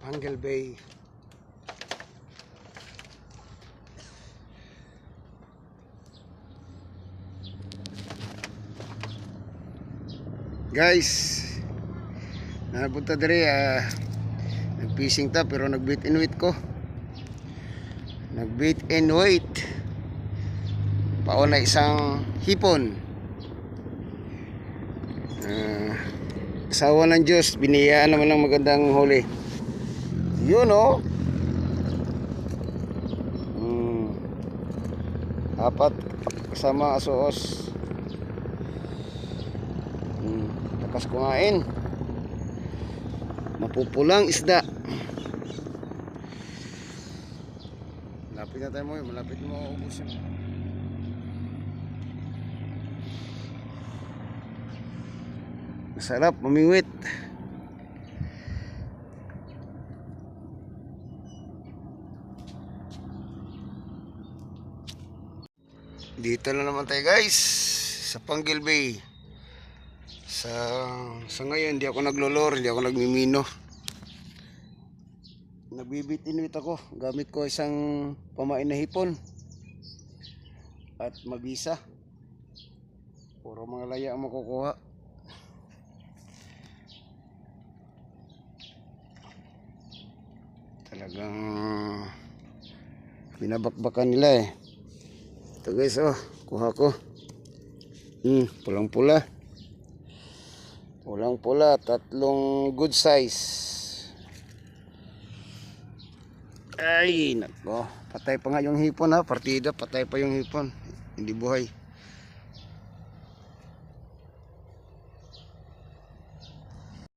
Pangal Bay. Guys, napunta diri nag-fishing ta pero nag-bait and wait ko. Nag-bait and wait. Pauna isang hipon. Asawa ng Diyos, biniyaan naman ng magandang huli. Yun oh. Apat kasama asoos. Lakas kumain. Mapupulang isda. Malapit na tayo mo, malapit mo maubos yun. Masarap mamingwit. Dito na naman tayo guys sa Pangal Bay. Sa ngayon hindi ako naglolor, hindi ako nagmimino. Nagbibitinwit ako. Gamit ko isang pamain na hipon at mabisa. Puro mga laya ang makukuha. Talagang binabakbakan nila eh. Ito guys oh, kuha ko. Pulang pula. Pulang pula, tatlong good size. Ay, nako. Patay pa nga yung hipon ha, partida, patay pa yung hipon. Hindi buhay.